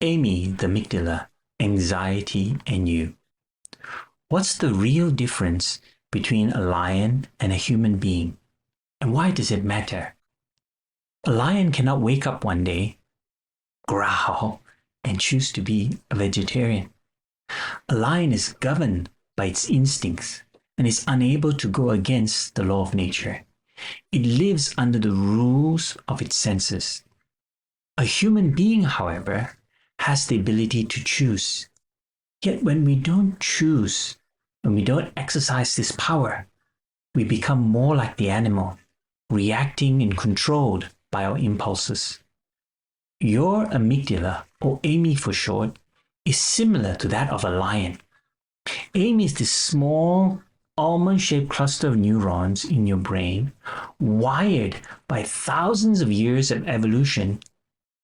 Amy, the amygdala, anxiety, and you. What's the real difference between a lion and a human being? And why does it matter? A lion cannot wake up one day, growl, and choose to be a vegetarian. A lion is governed by its instincts and is unable to go against the law of nature. It lives under the rules of its senses. A human being, however, has the ability to choose. Yet when we don't choose, when we don't exercise this power, we become more like the animal, reacting and controlled by our impulses. Your amygdala, or Amy for short, is similar to that of a lion. Amy is this small, almond-shaped cluster of neurons in your brain, wired by thousands of years of evolution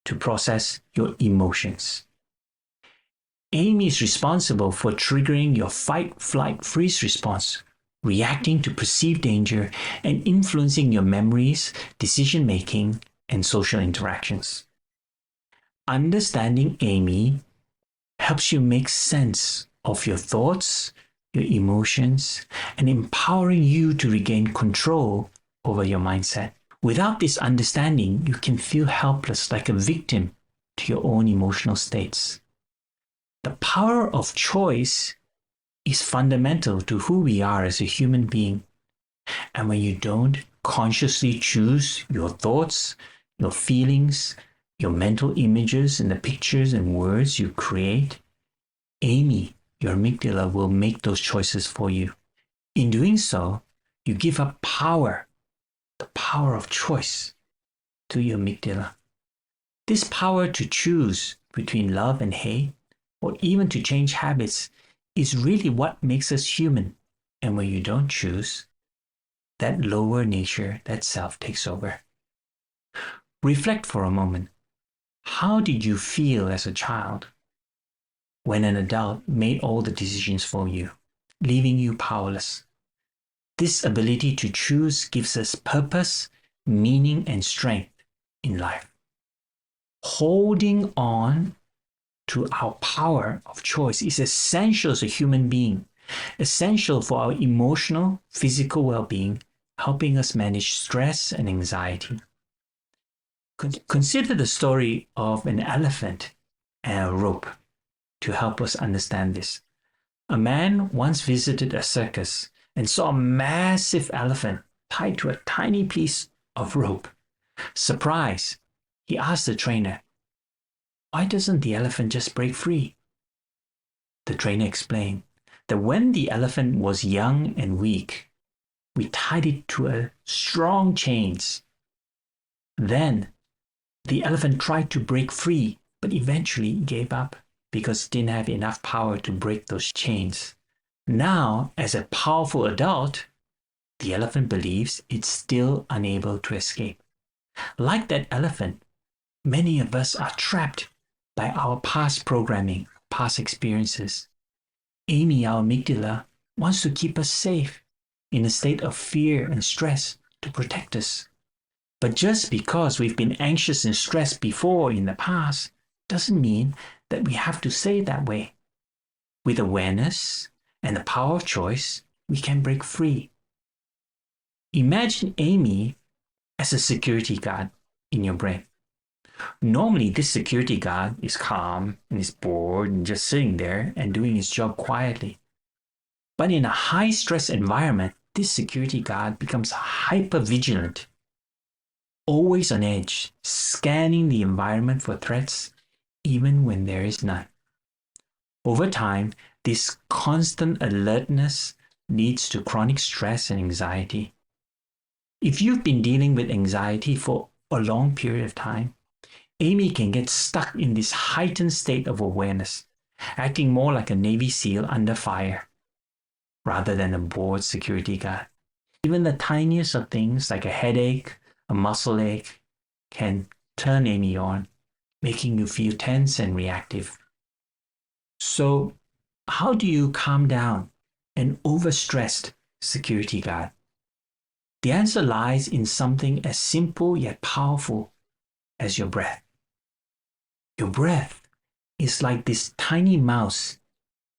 to process your emotions. Amy is responsible for triggering your fight, flight, freeze response, reacting to perceived danger, and influencing your memories, decision-making, and social interactions. Understanding Amy helps you make sense of your thoughts, your emotions, and empowering you to regain control over your mindset. Without this understanding, you can feel helpless, like a victim to your own emotional states. The power of choice is fundamental to who we are as a human being. And when you don't consciously choose your thoughts, your feelings, your mental images, and the pictures and words you create, Amy, your amygdala, will make those choices for you. In doing so, you give up power, the power of choice, to your amygdala. This power to choose between love and hate, or even to change habits, is really what makes us human. And when you don't choose, that lower nature, that self, takes over. Reflect for a moment. How did you feel as a child when an adult made all the decisions for you, leaving you powerless? This ability to choose gives us purpose, meaning, and strength in life. Holding on to our power of choice is essential as a human being, essential for our emotional, physical well-being, helping us manage stress and anxiety. Consider the story of an elephant and a rope to help us understand this. A man once visited a circus and saw a massive elephant tied to a tiny piece of rope. Surprised, he asked the trainer, "Why doesn't the elephant just break free?" The trainer explained that when the elephant was young and weak, we tied it to a strong chains. Then the elephant tried to break free, but eventually gave up because it didn't have enough power to break those chains. Now, as a powerful adult, the elephant believes it's still unable to escape. Like that elephant, many of us are trapped by our past programming, past experiences. Amy, our amygdala, wants to keep us safe in a state of fear and stress to protect us. But just because we've been anxious and stressed before in the past doesn't mean that we have to stay that way. With awareness and the power of choice, we can break free. Imagine Amy as a security guard in your brain. Normally, this security guard is calm and is bored and just sitting there and doing his job quietly. But in a high-stress environment, this security guard becomes hyper-vigilant, always on edge, scanning the environment for threats, even when there is none. Over time, this constant alertness leads to chronic stress and anxiety. If you've been dealing with anxiety for a long period of time, Amy can get stuck in this heightened state of awareness, acting more like a Navy SEAL under fire, rather than a bored security guard. Even the tiniest of things like a headache, a muscle ache, can turn Amy on, making you feel tense and reactive. So, how do you calm down an overstressed security guard? The answer lies in something as simple yet powerful as your breath. Your breath is like this tiny mouse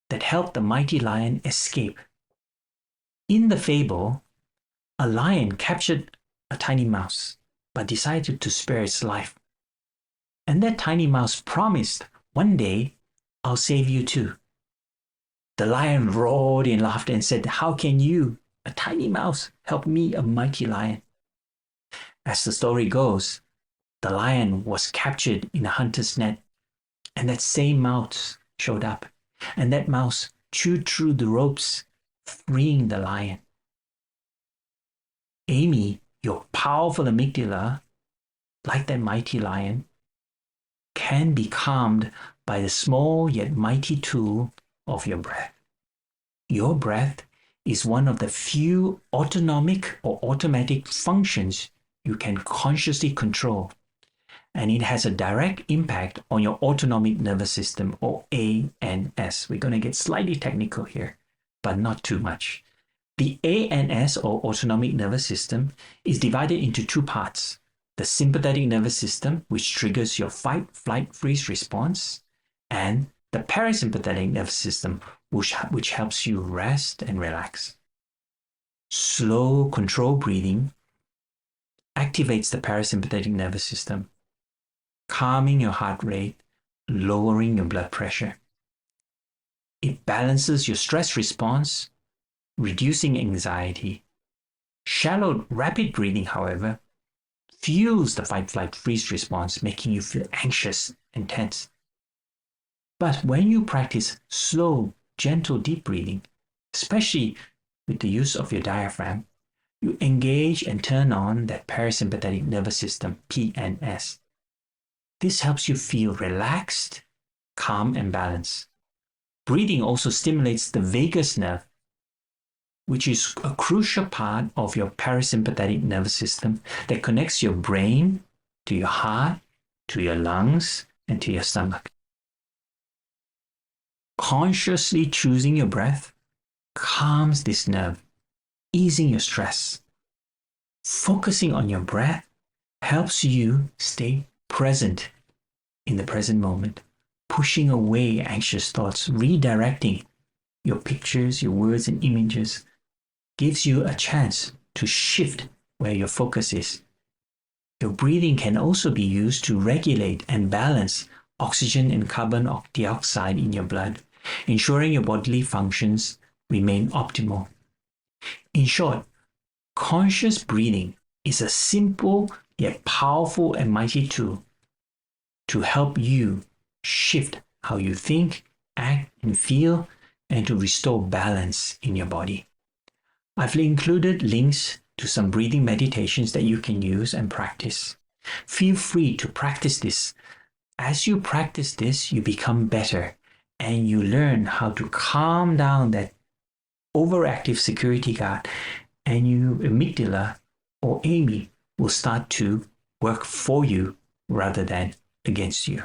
that helped the mighty lion escape. In the fable, a lion captured a tiny mouse but decided to spare its life. And that tiny mouse promised, one day, I'll save you too. The lion roared in laughter and said, how can you, a tiny mouse, help me, a mighty lion? As the story goes, the lion was captured in a hunter's net, and that same mouse showed up, and that mouse chewed through the ropes, freeing the lion. Amy, your powerful amygdala, like that mighty lion, can be calmed by the small yet mighty tool of your breath. Your breath is one of the few autonomic or automatic functions you can consciously control, and it has a direct impact on your autonomic nervous system, or ANS. We're going to get slightly technical here, but not too much. The ANS, or autonomic nervous system, is divided into two parts. The sympathetic nervous system, which triggers your fight, flight, freeze response, and the parasympathetic nervous system, which helps you rest and relax. Slow, controlled breathing activates the parasympathetic nervous system, calming your heart rate, lowering your blood pressure. It balances your stress response, reducing anxiety. Shallow, rapid breathing, however, fuels the fight, flight, freeze response, making you feel anxious and tense. But when you practice slow, gentle, deep breathing, especially with the use of your diaphragm, you engage and turn on that parasympathetic nervous system, PNS. This helps you feel relaxed, calm, and balanced. Breathing also stimulates the vagus nerve, which is a crucial part of your parasympathetic nervous system that connects your brain to your heart, to your lungs, and to your stomach. Consciously choosing your breath calms this nerve, easing your stress. Focusing on your breath helps you stay present in the present moment, pushing away anxious thoughts, redirecting your pictures, your words, and images, gives you a chance to shift where your focus is. Your breathing can also be used to regulate and balance oxygen and carbon dioxide in your blood, ensuring your bodily functions remain optimal. In short, conscious breathing is a simple yet powerful and mighty tool to help you shift how you think, act, and feel, and to restore balance in your body. I've included links to some breathing meditations that you can use and practice. Feel free to practice this. As you practice this, you become better and you learn how to calm down that overactive security guard, and your amygdala, or Amy, will start to work for you rather than against you.